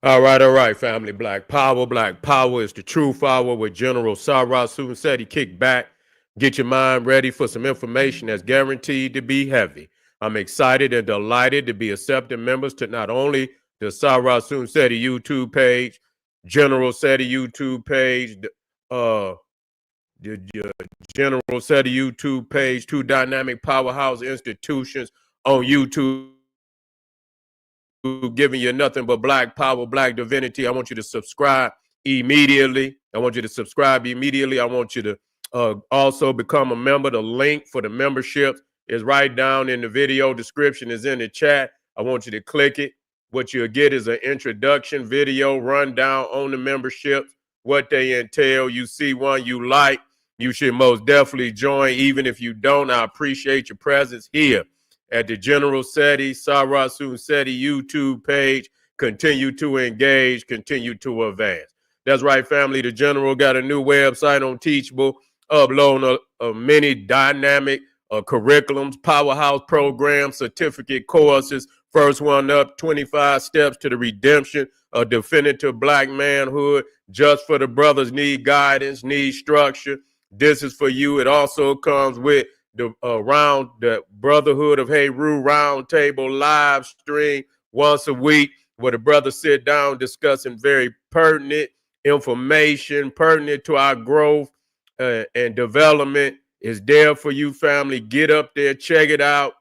All right, family. Black Power. Black Power is the truth hour with General Sarah Soon said he kick back. Get your mind ready for some information that's guaranteed to be heavy. I'm excited and delighted to be accepting members to not only the Sarah Soon Seti YouTube page, General Seti YouTube page, uh, the General Seti YouTube page, two dynamic powerhouse institutions on YouTube giving you nothing but black power, black divinity. I want you to subscribe immediately. I want you to subscribe immediately. I want you to also become a member. The link for the membership is right down in the video description, is in the chat. I want you to click it. What you'll get is an introduction video rundown on the memberships, what they entail. You see one you like, you should most definitely join. Even if you don't, I appreciate your presence here at the General Seti, Sarah Soon Seti YouTube page. Continue to engage, continue to advance. That's right, family. The General got a new website on Teachable, uploading a many dynamic curriculums, powerhouse programs, certificate courses. First one up, 25 Steps to the Redemption of Definitive Black Manhood. Just for the brothers need guidance, need structure. This is for you. It also comes with the Brotherhood of Heru Roundtable live stream once a week, where the brothers sit down discussing very pertinent information, pertinent to our growth and development. Is there for you, family. Get up there, check it out,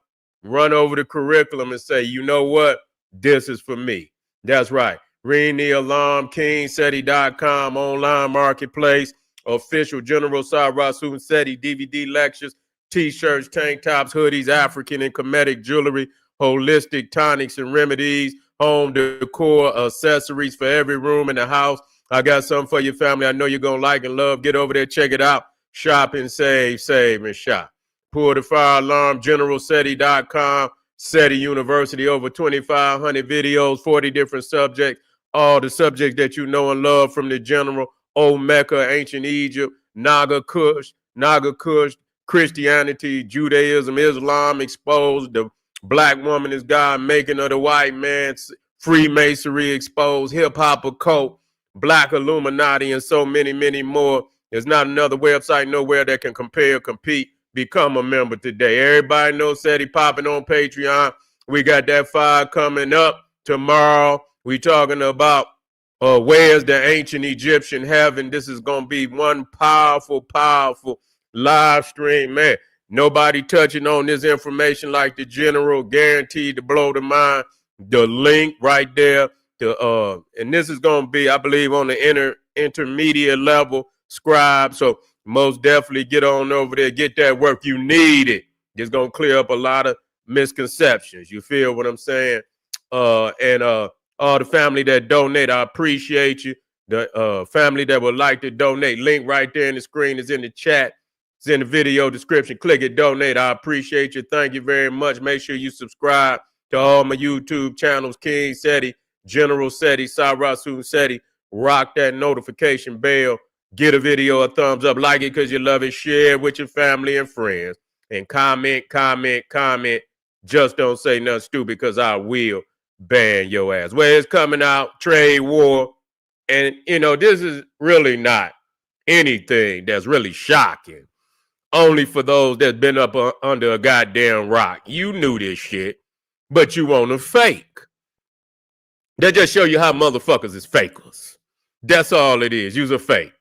run over the curriculum and say, you know what? This is for me. That's right. Ring the alarm, KingSeti.com, online marketplace, official General Sarah Soon Seti DVD lectures, T-shirts, tank tops, hoodies, African and Kemetic jewelry, holistic tonics and remedies, home decor, accessories for every room in the house. I got something for your family I know you're going to like and love. Get over there, check it out. Shop and save, save and shop. Pull the fire alarm, GeneralSeti.com, Seti University, over 2,500 videos, 40 different subjects, all the subjects that you know and love from the General, Old Mecca, Ancient Egypt, Naga Kush, Christianity, Judaism, Islam exposed, the black woman is God making of the white man, Freemasonry exposed, hip-hop occult, black Illuminati, and so many, many more. There's not another website nowhere that can compare, compete. Become a member today. Everybody knows Seti popping on Patreon. We got that fire coming up tomorrow. We talking about where's the ancient Egyptian heaven. This is going to be one powerful, powerful live stream, man. Nobody touching on this information like the General, guaranteed to blow the mind. The link right there. And this is going to be, I believe, on the intermediate level, scribe. So most definitely get on over there, get that work. You need it. It's going to clear up a lot of misconceptions. You feel what I'm saying? And all the family that donate, I appreciate you. The family that would like to donate, link right there in the screen is in the chat. It's in the video description. Click it, donate. I appreciate you. Thank you very much. Make sure you subscribe to all my YouTube channels, King Seti, General Seti, Sarah Soon Seti. Rock that notification bell. Get a video a thumbs up. Like it because you love it. Share it with your family and friends. And comment. Just don't say nothing stupid because I will ban your ass. Well, it's coming out, trade war. And, you know, this is really not anything that's really shocking. Only for those that's been up under a goddamn rock. You knew this shit, but you want to fake. That just show you how motherfuckers is fakers. That's all it is. You's a fake.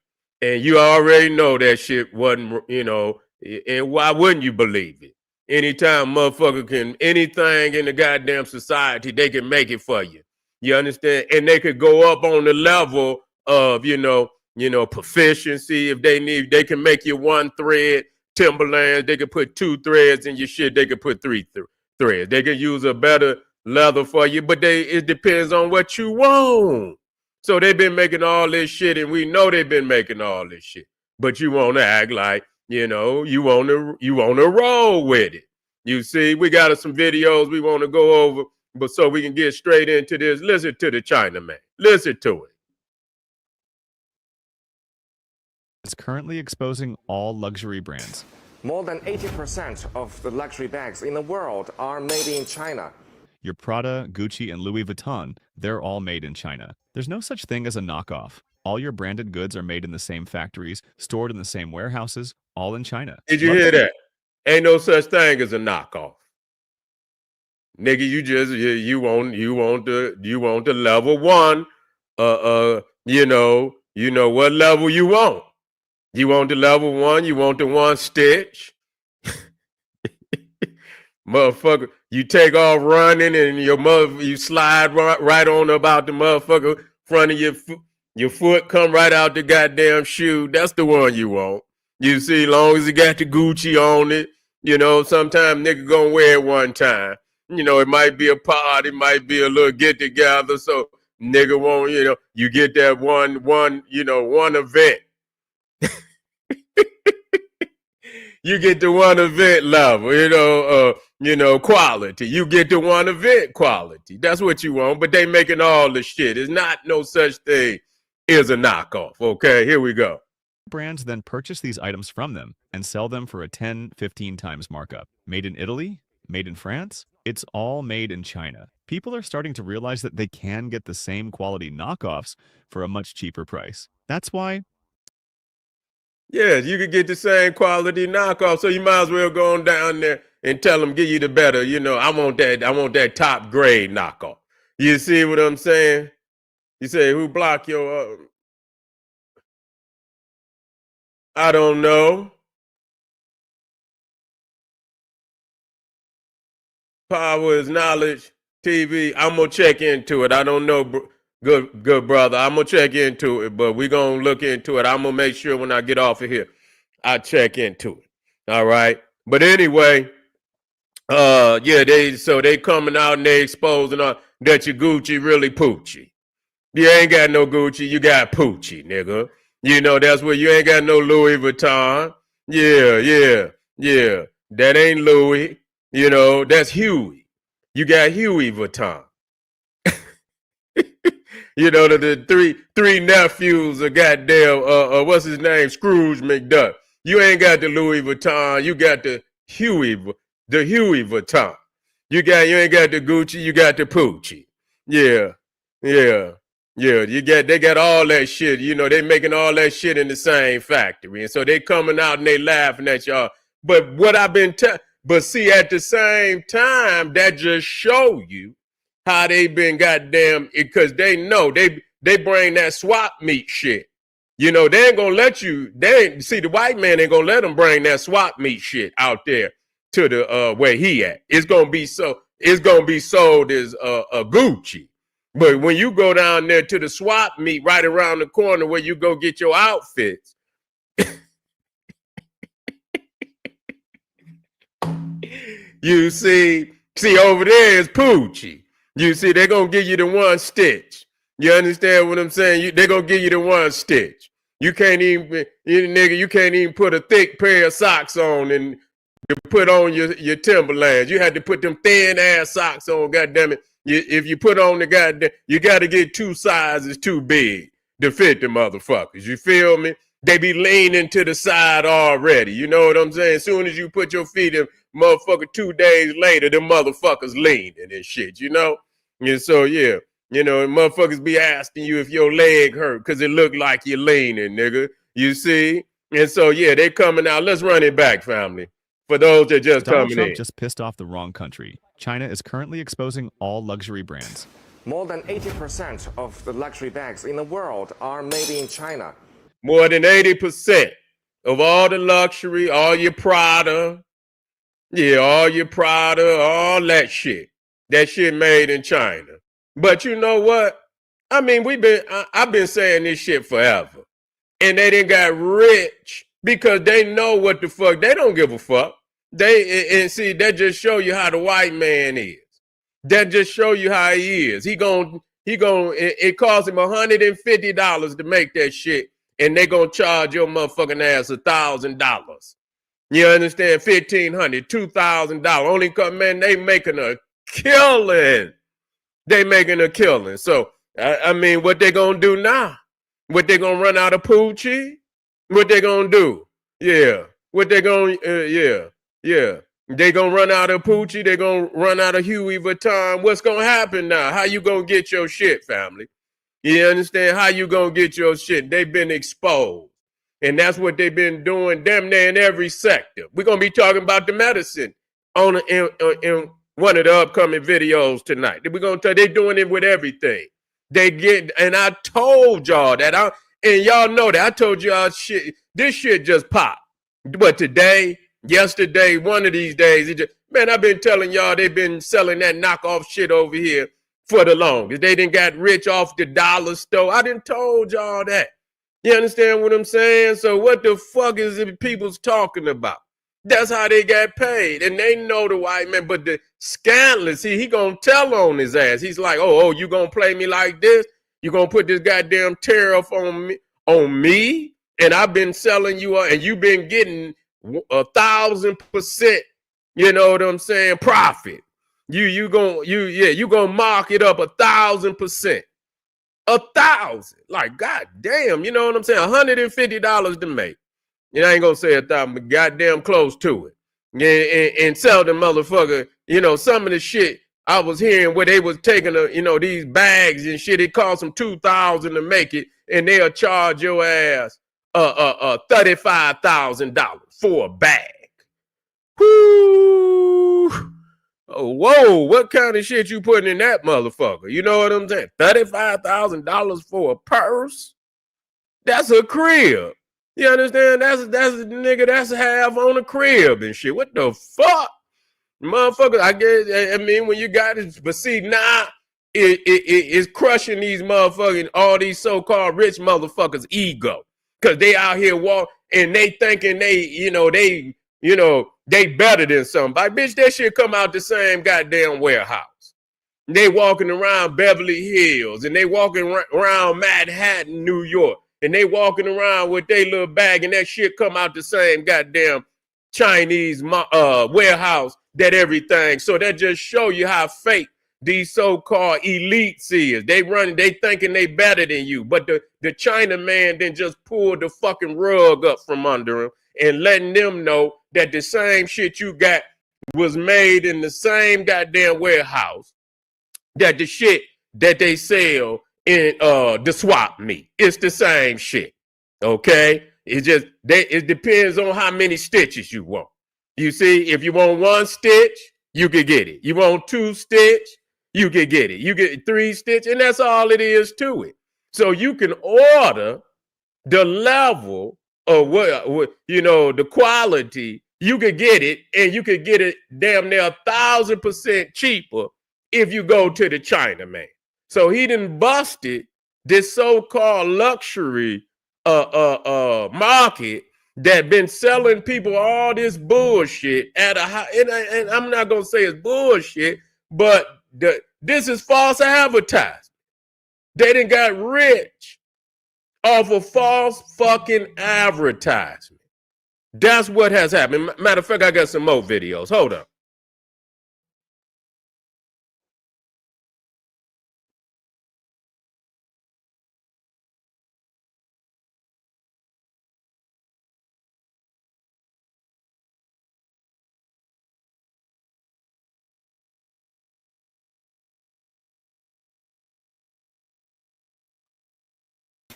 And you already know that shit wasn't, you know, and why wouldn't you believe it? Anytime motherfucker can, anything in the goddamn society, they can make it for you. You understand? And they could go up on the level of, you know, proficiency. If they need, they can make you one thread. Timberlands, they could put 2 threads in your shit. They could put 3 threads. They could use a better leather for you, but it depends on what you want. So they've been making all this shit, and we know they've been making all this shit. But you want to act like, you know, you want to roll with it. You see, we got some videos we want to go over, but so we can get straight into this. Listen to the Chinaman. Listen to it. Is currently exposing all luxury brands. More than 80% of the luxury bags in the world are made in China. Your Prada, Gucci, and Louis Vuitton, they're all made in China. There's no such thing as a knockoff. All your branded goods are made in the same factories, stored in the same warehouses, all in China. Did you hear that? Ain't no such thing as a knockoff. Nigga, you want the level one. You know what level you want. You want the level one, you want the one stitch. Motherfucker, you take off running and you slide right on about the motherfucker front of your foot come right out the goddamn shoe. That's the one you want. You see, long as it got the Gucci on it, sometimes nigga gonna wear it one time. It might be a party, it might be a little get together. So nigga won't, you get that one event. You get the one event level, quality. You get the one event quality. That's what you want. But they making all the shit. There's not no such thing as a knockoff. Okay, here we go. Brands then purchase these items from them and sell them for a 10, 15 times markup. Made in Italy? Made in France? It's all made in China. People are starting to realize that they can get the same quality knockoffs for a much cheaper price. That's why... Yeah, you could get the same quality knockoff, so you might as well go on down there and tell them, give you the better, I want that top grade knockoff. You see what I'm saying? You say, who blocked your... I don't know. Power is Knowledge TV. I'm going to check into it. I don't know, good brother. I'm going to check into it, but we're going to look into it. I'm going to make sure when I get off of here, I check into it. All right. But anyway, they coming out and they exposing that your Gucci really Poochie. You ain't got no Gucci, you got Poochie, nigga. That's where you ain't got no Louis Vuitton. Yeah. That ain't Louis. That's Huey. You got Huey Vuitton. The three nephews of goddamn, what's his name? Scrooge McDuck. You ain't got the Louis Vuitton. You got the Huey Vuitton. You ain't got the Gucci. You got the Poochie. Yeah. They got all that shit. They making all that shit in the same factory, and so they coming out and they laughing at y'all. But what I've been but see, at the same time, that just show you how they been goddamn, because they know they bring that swap meet shit. They ain't gonna let you. The white man ain't gonna let them bring that swap meet shit out there to the where he at. It's gonna be sold as a Gucci. But when you go down there to the swap meet right around the corner where you go get your outfits, you see over there is Poochie. You see, they're going to give you the one stitch. You understand what I'm saying? They're going to give you the one stitch. You can't even put a thick pair of socks on and put on your Timberlands. You had to put them thin ass socks on, goddammit. If you put on the goddamn, you got to get two sizes too big to fit the motherfuckers. You feel me? They be leaning to the side already. You know what I'm saying? As soon as you put your feet in, motherfucker, 2 days later, them motherfuckers leaning and shit, And so, yeah, motherfuckers be asking you if your leg hurt because it look like you're leaning, nigga. You see? And so, yeah, they coming out. Let's run it back, family. For those that just Donald coming Trump in. just pissed off the wrong country. China is currently exposing all luxury brands. More than 80% of the luxury bags in the world are made in China. More than 80% of all the luxury, all your Prada, all that shit. That shit made in China. But you know what? I mean, I've been saying this shit forever. And they done got rich because they know what the fuck. They don't give a fuck. That just show you how the white man is. That just show you how he is. It costs him $150 to make that shit. And they gonna charge your motherfucking ass $1,000. You understand? $1,500, $2,000. Only cause, man, they making a killing. So, I mean, what they gonna do now? What they gonna run out of Poochie? What they gonna do? Yeah. What they gonna, They gonna run out of Poochie. They gonna run out of Huey Vuitton. What's gonna happen now? How you gonna get your shit, family? You understand? How you gonna get your shit? They've been exposed. And that's what they've been doing damn near in every sector. We're gonna be talking about the medicine in one of the upcoming videos tonight. We're gonna tell they're doing it with everything. They get, and I told y'all that and y'all know that I told y'all shit. This shit just popped. But today, yesterday, one of these days, man, I've been telling y'all they've been selling that knockoff shit over here for the longest. They didn't got rich off the dollar store. I didn't told y'all that. You understand what I'm saying? So what the fuck is it people's talking about? That's how they got paid. And they know the white man. But the scandalous, he gonna tell on his ass. He's like, oh, you gonna play me like this? You gonna put this goddamn tariff on me? And I've been selling you, and you've been getting 1,000%, you know what I'm saying, profit. You gonna mark it up 1,000%. 1,000. Like, god damn, you know what I'm saying? $150 to make. And I ain't gonna say 1,000, but goddamn close to it. And sell the motherfucker, you know, some of the shit I was hearing where they was taking these bags and shit. It cost them $2,000 to make it, and they'll charge your ass $35,000 for a bag. Whoo! Oh, whoa, what kind of shit you putting in that motherfucker? You know what I'm saying? $35,000 for a purse? That's a crib. You understand? That's nigga, that's half on a crib and shit. What the fuck? Motherfucker, I guess, I mean, when you got it, but see, now it's crushing these motherfucking, all these so-called rich motherfuckers' ego. Because they out here walk and they thinking they better than somebody. Bitch, that shit come out the same goddamn warehouse. They walking around Beverly Hills and they walking around Manhattan, New York, and they walking around with their little bag and that shit come out the same goddamn Chinese warehouse that everything. So that just show you how fake these so-called elites is. They thinking they better than you. But the China man then just pulled the fucking rug up from under him and letting them know that the same shit you got was made in the same goddamn warehouse that the shit that they sell in the swap meet. It's the same shit. Okay? It depends on how many stitches you want. You see, if you want 1 stitch, you could get it. You want 2 stitch, you could get it. You get 3 stitch, and that's all it is to it. So you can order the level of what the quality. You could get it, and you could get it damn near 1,000% cheaper if you go to the China man. So he done busted this so-called luxury market that been selling people all this bullshit at a high, and I'm not gonna say it's bullshit, but this is false advertising. They done got rich off of false fucking advertisement. That's what has happened. Matter of fact, I got some more videos. Hold up.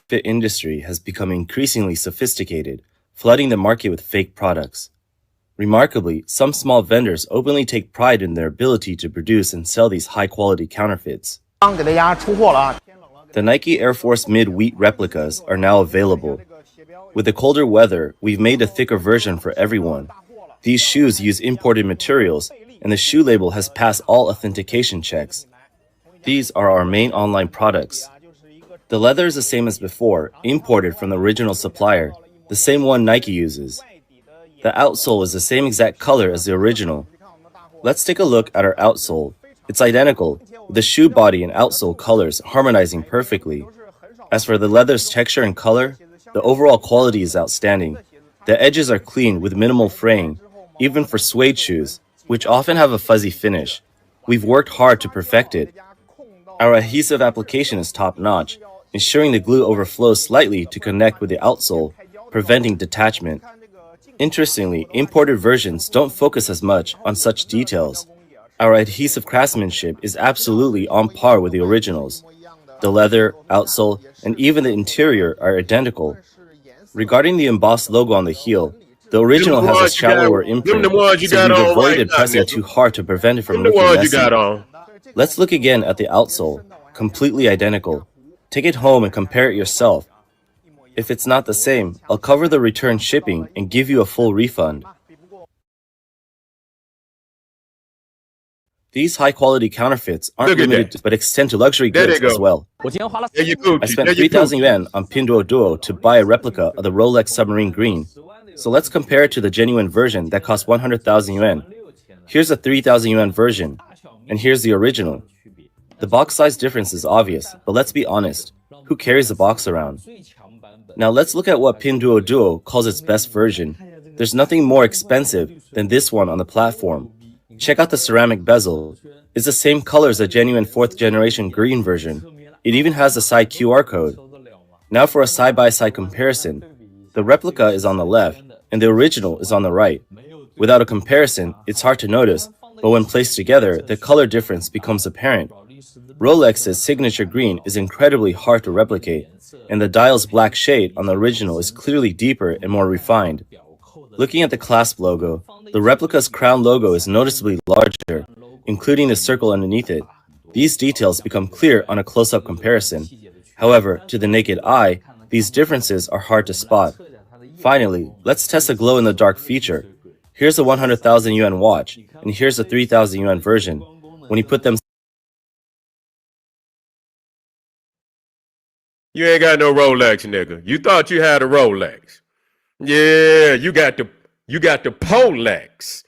Fit industry has become increasingly sophisticated, flooding the market with fake products. Remarkably, some small vendors openly take pride in their ability to produce and sell these high-quality counterfeits. The Nike Air Force Mid-Wheat replicas are now available. With the colder weather, we've made a thicker version for everyone. These shoes use imported materials, and the shoe label has passed all authentication checks. These are our main online products. The leather is the same as before, imported from the original supplier, the same one Nike uses. The outsole is the same exact color as the original. Let's take a look at our outsole. It's identical, with the shoe body and outsole colors harmonizing perfectly. As for the leather's texture and color, the overall quality is outstanding. The edges are clean with minimal fraying, even for suede shoes, which often have a fuzzy finish. We've worked hard to perfect it. Our adhesive application is top-notch, ensuring the glue overflows slightly to connect with the outsole, preventing detachment. Interestingly, imported versions don't focus as much on such details. Our adhesive craftsmanship is absolutely on par with the originals. The leather, outsole, and even the interior are identical. Regarding the embossed logo on the heel, the original has a shallower imprint, them the ones you so got we've on right avoided now, pressing nigga. too hard to prevent it from Them the looking ones you messy. got on. Let's look again at the outsole, completely identical. Take it home and compare it yourself. If it's not the same, I'll cover the return shipping and give you a full refund. These high-quality counterfeits aren't Look at limited that. but extend to luxury There goods they go. as well. There you Gucci. I spent There you 3,000 Gucci. yuan on Pinduoduo to buy a replica of the Rolex Submarine Green. So let's compare it to the genuine version that cost 100,000 yuan. Here's a 3,000 yuan version, and here's the original. The box size difference is obvious, but let's be honest. Who carries the box around? Now let's look at what Pinduoduo calls its best version. There's nothing more expensive than this one on the platform. Check out the ceramic bezel. It's the same color as the genuine 4th generation green version. It even has a side QR code. Now for a side-by-side comparison. The replica is on the left, and the original is on the right. Without a comparison, it's hard to notice, but when placed together, the color difference becomes apparent. Rolex's signature green is incredibly hard to replicate, and the dial's black shade on the original is clearly deeper and more refined. Looking at the clasp logo, the replica's crown logo is noticeably larger, including the circle underneath it. These details become clear on a close-up comparison. However, to the naked eye, these differences are hard to spot. Finally, let's test the glow-in-the-dark feature. Here's a 100,000 yuan watch, and here's a 3,000 yuan version. When you put them, You ain't got no Rolex, nigga. You thought you had a Rolex. Yeah, you got the Polex.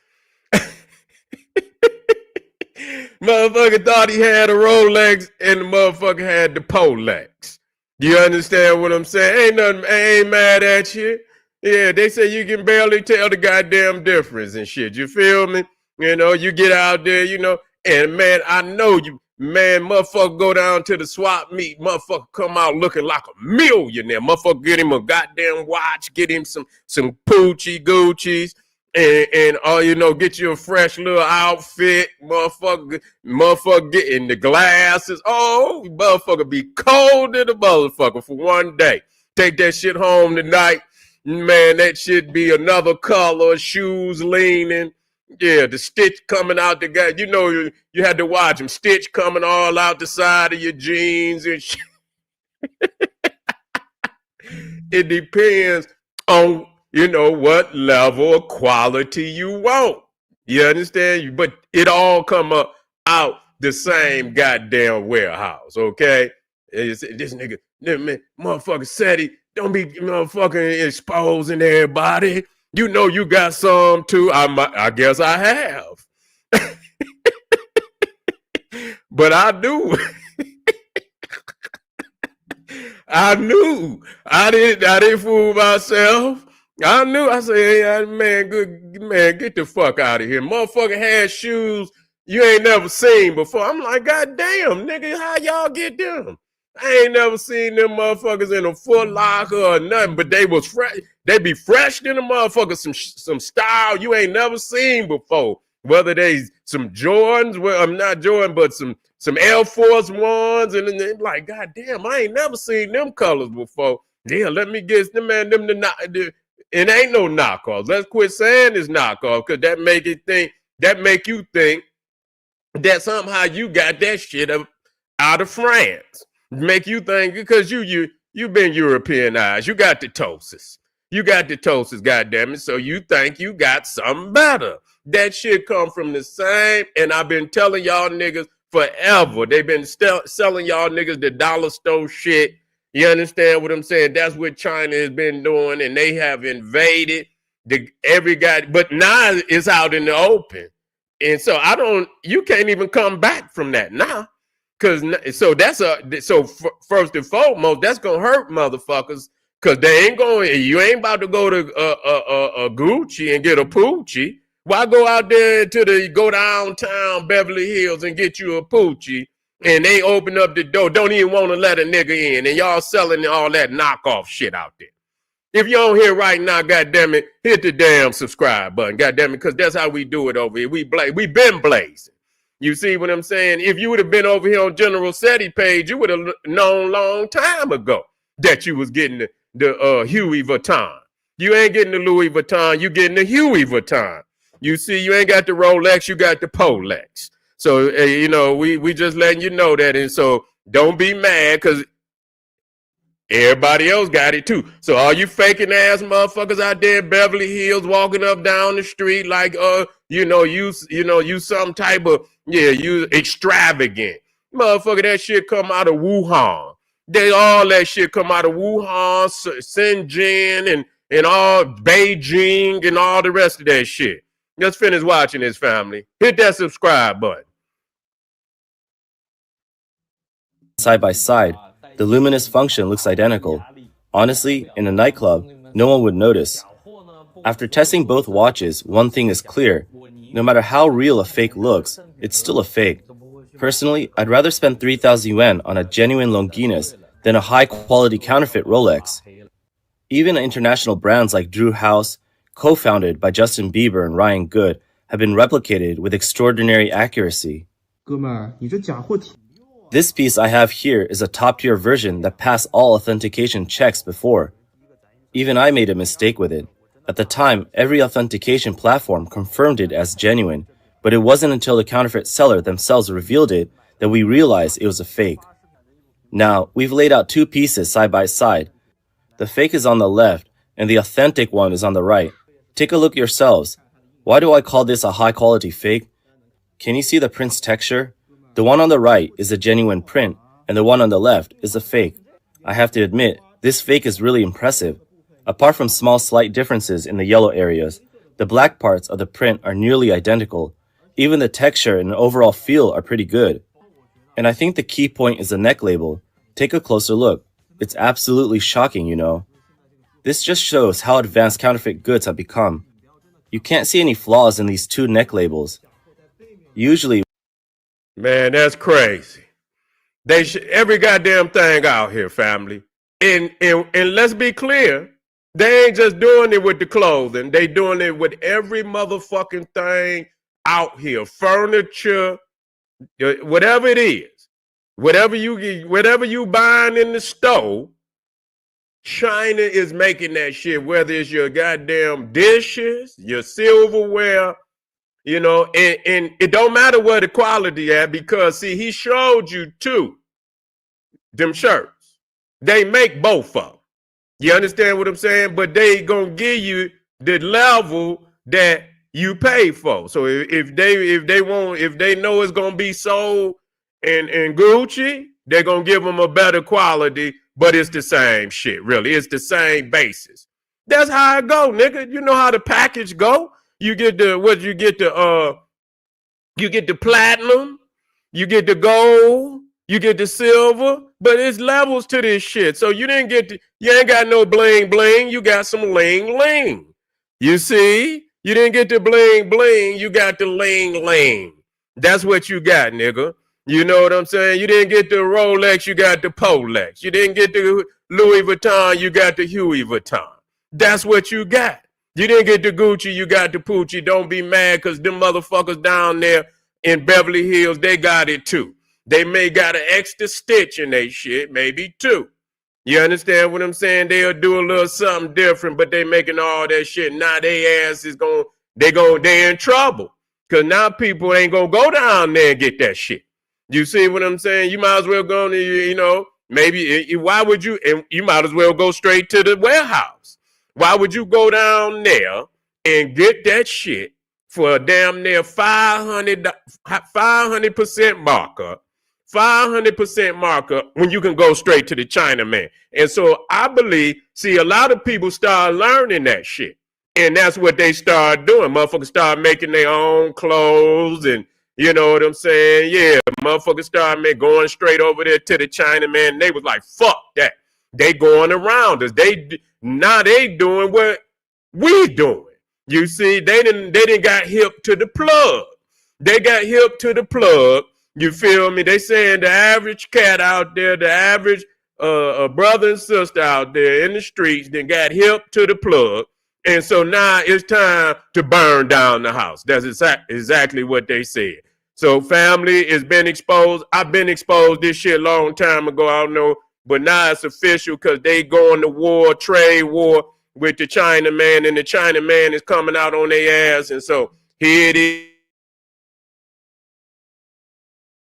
Motherfucker thought he had a Rolex and the motherfucker had the Polex. You understand what I'm saying? Ain't mad at you. Yeah, they say you can barely tell the goddamn difference and shit. You feel me? You know, you get out there, you know, and man, I know you, man, motherfucker go down to the swap meet, motherfucker come out looking like a millionaire. Motherfucker get him a goddamn watch, get him some Poochie Gucci's, and you know, get you a fresh little outfit, motherfucker getting the glasses. Oh, motherfucker be cold to the motherfucker for one day. Take that shit home tonight. Man, that shit be another color, shoes leaning. Yeah, the stitch coming out the guy. You know, you had to watch him. Stitch coming all out the side of your jeans and shit. It depends on, you know, what level of quality you want. You understand? But it all come up out the same goddamn warehouse, okay? This nigga, man, motherfucker said he don't be motherfucking exposing everybody. You know you got some too. I guess I have. But I do. I knew. I didn't fool myself. I knew. I said, hey, man, get the fuck out of here. Motherfucker had shoes you ain't never seen before. I'm like, God damn, nigga, how y'all get them? I ain't never seen them motherfuckers in a Foot Locker or nothing, but they was fresh. They be fresh than the motherfuckers, some style you ain't never seen before. Whether they some Jordans, well, I'm not Jordan, but some Air Force Ones, and then like, God damn, I ain't never seen them colors before. Yeah, let me get them, man, it ain't no knockoffs. Let's quit saying it's knockoff, because that make you think that somehow you got that shit out of France. Make you think because you've been Europeanized. You got the Tosis. You got the Tosis, goddamn it. So you think you got something better. That shit come from the same, and I've been telling y'all niggas forever. They've been selling y'all niggas the dollar store shit. You understand what I'm saying? That's what China has been doing, and they have invaded every guy. But now it's out in the open. And so you can't even come back from that now. First and foremost, that's gonna hurt motherfuckers, because you ain't about to go to a Gucci and get a Poochie. Why go out there go downtown Beverly Hills and get you a Poochie, and they open up the door, don't even want to let a nigga in, and y'all selling all that knockoff shit out there. If you're on here right now, goddamn it, hit the damn subscribe button, goddamn it, because that's how we do it over here. We been blazing. You see what I'm saying? If you would have been over here on General SETI page, you would have known long time ago that you was getting the Huey Vuitton. You ain't getting the Louis Vuitton, you getting the Huey Vuitton. You see, you ain't got the Rolex, you got the Polex. So, you know, we just letting you know that. And so don't be mad because everybody else got it too. So all you faking ass motherfuckers out there in Beverly Hills walking up down the street like you some type of you extravagant. Motherfucker, that shit come out of Wuhan. All that shit come out of Wuhan, Shenzhen, and all Beijing and all the rest of that shit. Let's finish watching this, family. Hit that subscribe button. Side by side, the luminous function looks identical. Honestly, in a nightclub, no one would notice. After testing both watches, one thing is clear. No matter how real a fake looks, it's still a fake. Personally, I'd rather spend 3,000 yuan on a genuine Longinus than a high-quality counterfeit Rolex. Even international brands like Drew House, co-founded by Justin Bieber and Ryan Good, have been replicated with extraordinary accuracy. This piece I have here is a top-tier version that passed all authentication checks before. Even I made a mistake with it. At the time, every authentication platform confirmed it as genuine, but it wasn't until the counterfeit seller themselves revealed it that we realized it was a fake. Now, we've laid out two pieces side by side. The fake is on the left, and the authentic one is on the right. Take a look yourselves. Why do I call this a high-quality fake? Can you see the print's texture? The one on the right is a genuine print, and the one on the left is a fake. I have to admit, this fake is really impressive. Apart from small slight differences in the yellow areas, the black parts of the print are nearly identical. Even the texture and overall feel are pretty good. And I think the key point is the neck label. Take a closer look. It's absolutely shocking, you know. This just shows how advanced counterfeit goods have become. You can't see any flaws in these two neck labels. Usually, man, that's crazy. They every goddamn thing out here, family. And let's be clear, they ain't just doing it with the clothing. They doing it with every motherfucking thing out here. Furniture, whatever it is. Whatever you buying in the store, China is making that shit, whether it's your goddamn dishes, your silverware, you know, and it don't matter where the quality at, because see, he showed you too, them shirts. They make both of them. You understand what I'm saying? But they gonna give you the level that you pay for. So if they know it's gonna be sold in Gucci, they're gonna give them a better quality, but it's the same shit, really. It's the same basis. That's how it go, nigga. You know how the package go. You get the platinum, you get the gold, you get the silver, but it's levels to this shit. So you ain't got no bling bling, you got some ling ling. You see? You didn't get the bling bling, you got the ling ling. That's what you got, nigga. You know what I'm saying? You didn't get the Rolex, you got the Polex. You didn't get the Louis Vuitton, you got the Huey Vuitton. That's what you got. You didn't get the Gucci, you got the Poochie. Don't be mad because them motherfuckers down there in Beverly Hills, they got it too. They may got an extra stitch in their shit, maybe two. You understand what I'm saying? They'll do a little something different, but they making all that shit. Now they ass is they in trouble. Because now people ain't gonna go down there and get that shit. You see what I'm saying? You might as well go to, maybe, why would you, and you might as well go straight to the warehouse. Why would you go down there and get that shit for a damn near 500% markup, 500% markup, when you can go straight to the Chinaman? And so I believe, a lot of people start learning that shit. And that's what they start doing. Motherfuckers start making their own clothes, and you know what I'm saying? Yeah, motherfuckers started going straight over there to the Chinaman. They was like, fuck that. They going around us. They doing what we doing. You see, they didn't got hip to the plug. They got hip to the plug. You feel me? They saying the average cat out there, the average a brother and sister out there in the streets, then got hip to the plug. And so now it's time to burn down the house. That's exactly what they said. So family has been exposed. I've been exposed this shit a long time ago. I don't know. But now it's official because they going to war, trade war with the China man. And the China man is coming out on their ass. And so here it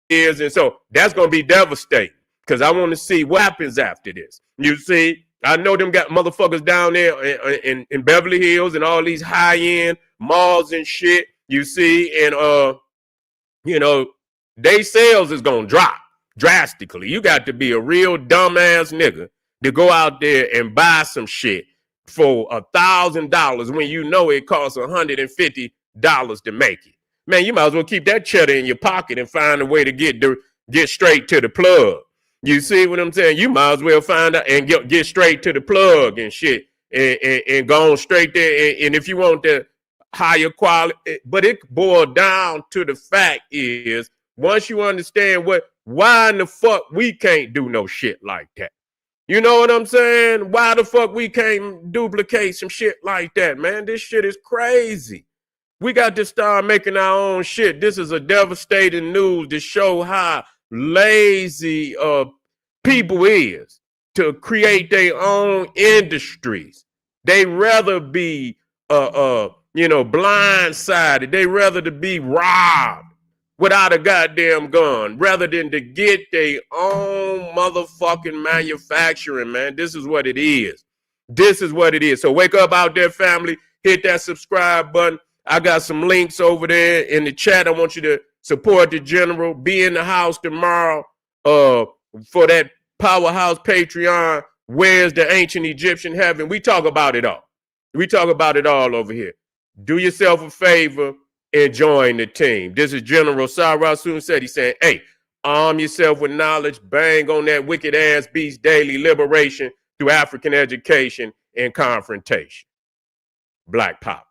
is. And so that's going to be devastating because I want to see what happens after this. You see, I know them got motherfuckers down there in Beverly Hills and all these high-end malls and shit. You see, and you know, they sales is gonna drop drastically. You got to be a real dumbass nigga to go out there and buy some shit for $1,000 when you know it costs $150 to make it. Man, you might as well keep that cheddar in your pocket and find a way to get straight to the plug. You see what I'm saying? You might as well find out and get straight to the plug and shit and go on straight there. And if you want the higher quality, but it boils down to the fact is once you understand why in the fuck we can't do no shit like that. You know what I'm saying? Why the fuck we can't duplicate some shit like that, man? This shit is crazy. We got to start making our own shit. This is a devastating news to show how lazy people is to create their own industries. They rather be blindsided. They rather to be robbed without a goddamn gun rather than to get their own motherfucking manufacturing, man. This is what it is. This is what it is. So wake up out there, family. Hit that subscribe button. I got some links over there in the chat. I want you to support the general. Be in the house tomorrow for that Powerhouse Patreon. Where's the ancient Egyptian heaven? We talk about it all. We talk about it all over here. Do yourself a favor and join the team. This is General Sarah Soon said. He's saying, hey, arm yourself with knowledge. Bang on that wicked ass beast daily liberation through African education and confrontation. Black Pop.